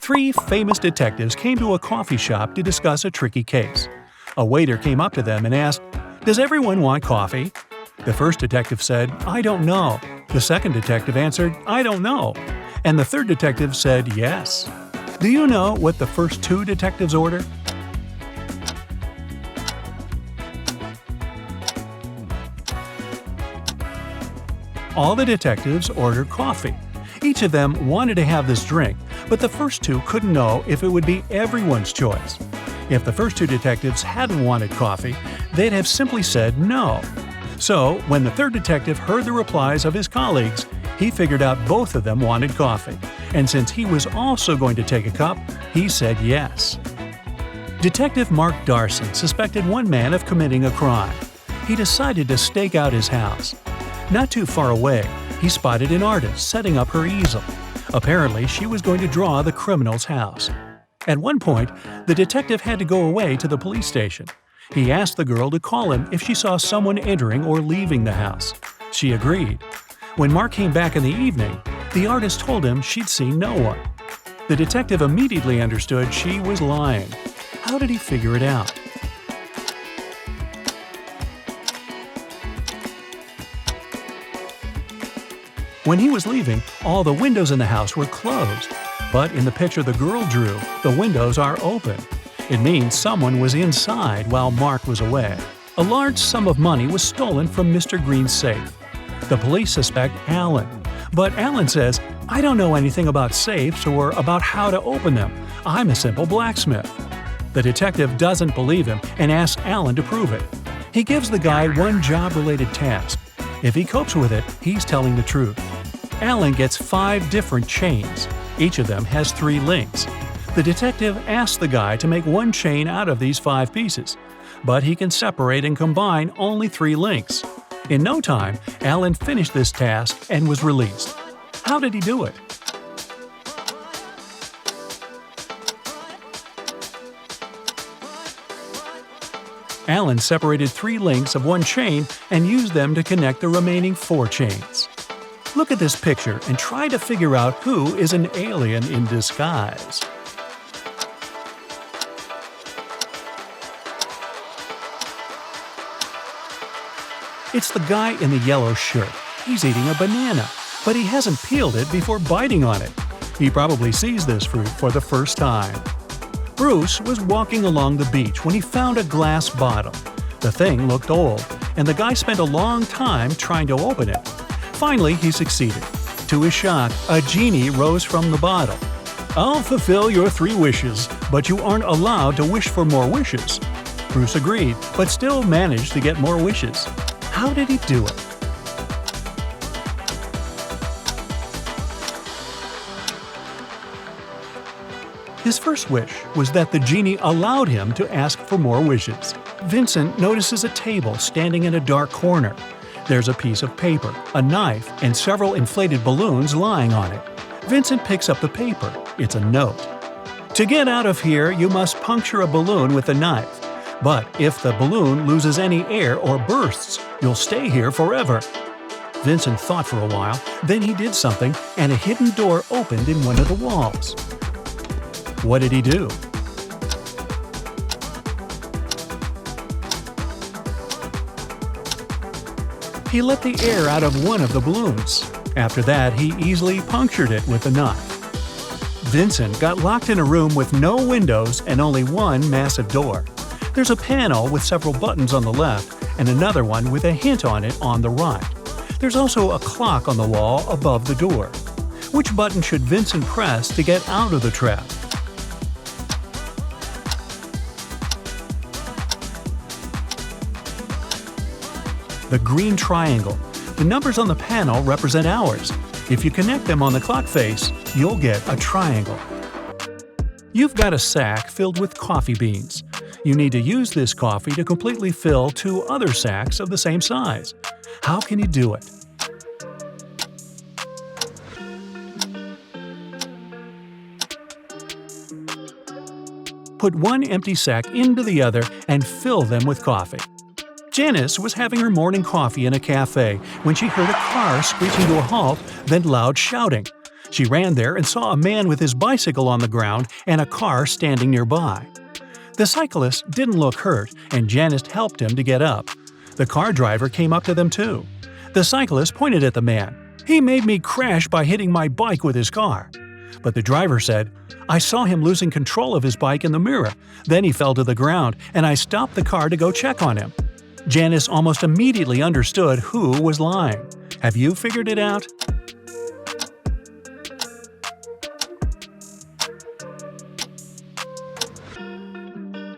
Three famous detectives came to a coffee shop to discuss a tricky case. A waiter came up to them and asked, "Does everyone want coffee?" The first detective said, "I don't know." The second detective answered, "I don't know." And the third detective said, "Yes." Do you know what the first two detectives ordered? All the detectives ordered coffee. Each of them wanted to have this drink, but the first two couldn't know if it would be everyone's choice. If the first two detectives hadn't wanted coffee, they'd have simply said no. So, when the third detective heard the replies of his colleagues, he figured out both of them wanted coffee. And since he was also going to take a cup, he said yes. Detective Mark Darson suspected one man of committing a crime. He decided to stake out his house. Not too far away, he spotted an artist setting up her easel. Apparently, she was going to draw the criminal's house. At one point, the detective had to go away to the police station. He asked the girl to call him if she saw someone entering or leaving the house. She agreed. When Mark came back in the evening, the artist told him she'd seen no one. The detective immediately understood she was lying. How did he figure it out? When he was leaving, all the windows in the house were closed. But in the picture the girl drew, the windows are open. It means someone was inside while Mark was away. A large sum of money was stolen from Mr. Green's safe. The police suspect Alan. But Alan says, "I don't know anything about safes or about how to open them. I'm a simple blacksmith." The detective doesn't believe him and asks Alan to prove it. He gives the guy one job-related task. If he copes with it, he's telling the truth. Alan gets 5 different chains. Each of them has 3 links. The detective asks the guy to make one chain out of these 5 pieces, but he can separate and combine only 3 links. In no time, Alan finished this task and was released. How did he do it? Alan separated 3 links of one chain and used them to connect the remaining 4 chains. Look at this picture and try to figure out who is an alien in disguise. It's the guy in the yellow shirt. He's eating a banana, but he hasn't peeled it before biting on it. He probably sees this fruit for the first time. Bruce was walking along the beach when he found a glass bottle. The thing looked old, and the guy spent a long time trying to open it. Finally, he succeeded. To his shock, a genie rose from the bottle. "I'll fulfill your 3 wishes, but you aren't allowed to wish for more wishes." Bruce agreed, but still managed to get more wishes. How did he do it? His first wish was that the genie allowed him to ask for more wishes. Vincent notices a table standing in a dark corner. There's a piece of paper, a knife, and several inflated balloons lying on it. Vincent picks up the paper. It's a note. "To get out of here, you must puncture a balloon with a knife. But if the balloon loses any air or bursts, you'll stay here forever." Vincent thought for a while, then he did something, and a hidden door opened in one of the walls. What did he do? He let the air out of one of the balloons. After that, he easily punctured it with a knife. Vincent got locked in a room with no windows and only one massive door. There's a panel with several buttons on the left and another one with a hint on it on the right. There's also a clock on the wall above the door. Which button should Vincent press to get out of the trap? The green triangle. The numbers on the panel represent hours. If you connect them on the clock face, you'll get a triangle. You've got a sack filled with coffee beans. You need to use this coffee to completely fill 2 other sacks of the same size. How can you do it? Put one empty sack into the other and fill them with coffee. Janice was having her morning coffee in a cafe when she heard a car screeching to a halt, then loud shouting. She ran there and saw a man with his bicycle on the ground and a car standing nearby. The cyclist didn't look hurt, and Janice helped him to get up. The car driver came up to them too. The cyclist pointed at the man. "He made me crash by hitting my bike with his car." But the driver said, "I saw him losing control of his bike in the mirror. Then he fell to the ground, and I stopped the car to go check on him." Janice almost immediately understood who was lying. Have you figured it out?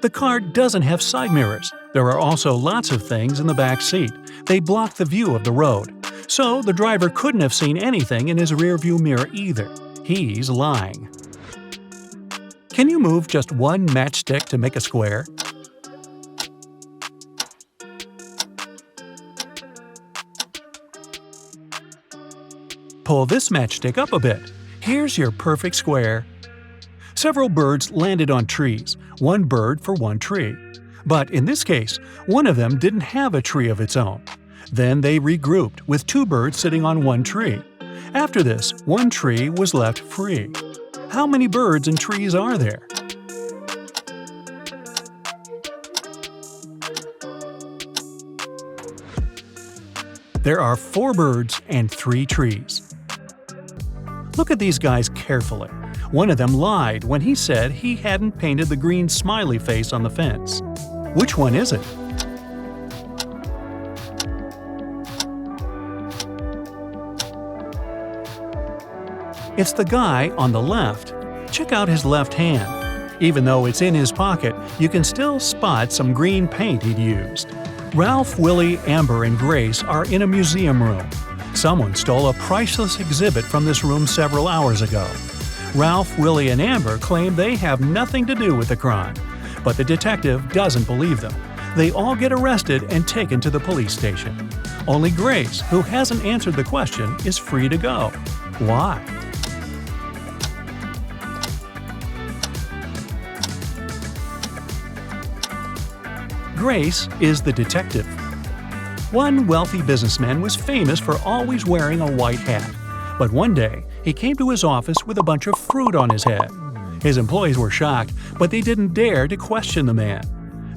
The car doesn't have side mirrors. There are also lots of things in the back seat. They block the view of the road. So the driver couldn't have seen anything in his rearview mirror either. He's lying. Can you move just one matchstick to make a square? Pull this matchstick up a bit. Here's your perfect square. Several birds landed on trees, one bird for one tree. But in this case, one of them didn't have a tree of its own. Then they regrouped, with two birds sitting on one tree. After this, one tree was left free. How many birds and trees are there? There are 4 birds and 3 trees. Look at these guys carefully. One of them lied when he said he hadn't painted the green smiley face on the fence. Which one is it? It's the guy on the left. Check out his left hand. Even though it's in his pocket, you can still spot some green paint he'd used. Ralph, Willie, Amber, and Grace are in a museum room. Someone stole a priceless exhibit from this room several hours ago. Ralph, Willie, and Amber claim they have nothing to do with the crime, but the detective doesn't believe them. They all get arrested and taken to the police station. Only Grace, who hasn't answered the question, is free to go. Why? Grace is the detective. One wealthy businessman was famous for always wearing a white hat. But one day, he came to his office with a bunch of fruit on his head. His employees were shocked, but they didn't dare to question the man.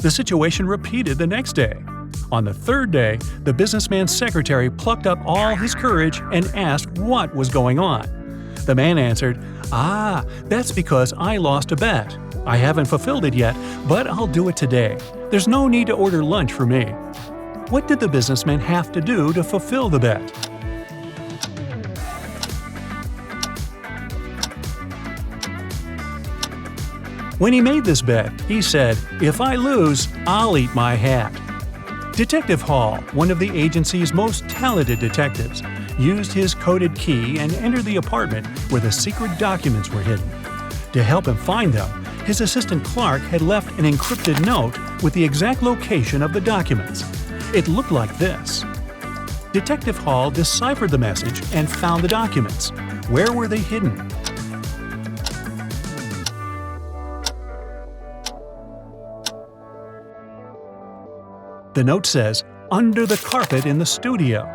The situation repeated the next day. On the third day, the businessman's secretary plucked up all his courage and asked what was going on. The man answered, "That's because I lost a bet. I haven't fulfilled it yet, but I'll do it today. There's no need to order lunch for me." What did the businessman have to do to fulfill the bet? When he made this bet, he said, "If I lose, I'll eat my hat." Detective Hall, one of the agency's most talented detectives, used his coded key and entered the apartment where the secret documents were hidden. To help him find them, his assistant Clark had left an encrypted note with the exact location of the documents. It looked like this. Detective Hall deciphered the message and found the documents. Where were they hidden? The note says, "Under the carpet in the studio."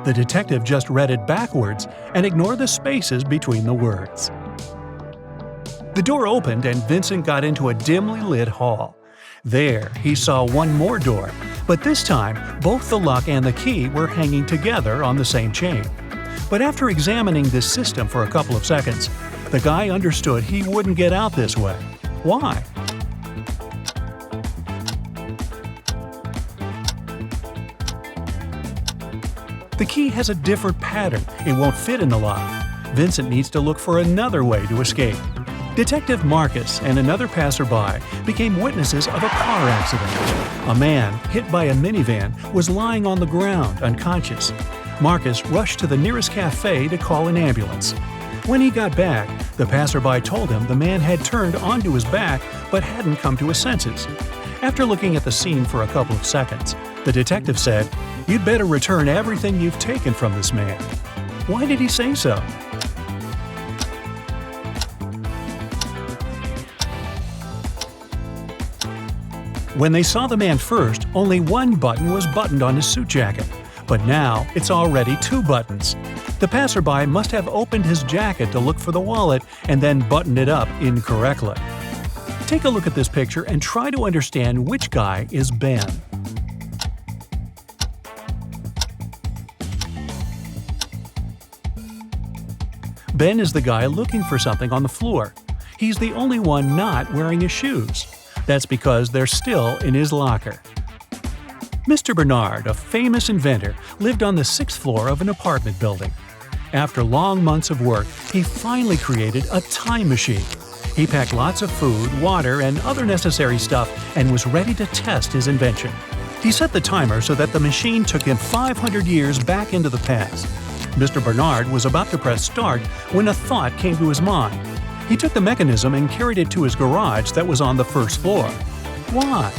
The detective just read it backwards and ignored the spaces between the words. The door opened and Vincent got into a dimly lit hall. There, he saw one more door, but this time, both the lock and the key were hanging together on the same chain. But after examining this system for a couple of seconds, the guy understood he wouldn't get out this way. Why? The key has a different pattern. It won't fit in the lock. Vincent needs to look for another way to escape. Detective Marcus and another passerby became witnesses of a car accident. A man, hit by a minivan, was lying on the ground, unconscious. Marcus rushed to the nearest cafe to call an ambulance. When he got back, the passerby told him the man had turned onto his back but hadn't come to his senses. After looking at the scene for a couple of seconds, the detective said, "You'd better return everything you've taken from this man." Why did he say so? When they saw the man first, only one button was buttoned on his suit jacket, but now it's already 2 buttons. The passerby must have opened his jacket to look for the wallet and then buttoned it up incorrectly. Take a look at this picture and try to understand which guy is Ben. Ben is the guy looking for something on the floor. He's the only one not wearing his shoes. That's because they're still in his locker. Mr. Bernard, a famous inventor, lived on the 6th floor of an apartment building. After long months of work, he finally created a time machine. He packed lots of food, water, and other necessary stuff and was ready to test his invention. He set the timer so that the machine took him 500 years back into the past. Mr. Bernard was about to press start when a thought came to his mind. He took the mechanism and carried it to his garage that was on the 1st floor. Why?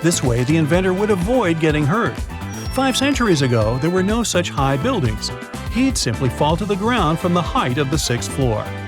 This way, the inventor would avoid getting hurt. 5 centuries ago, there were no such high buildings. He'd simply fall to the ground from the height of the 6th floor.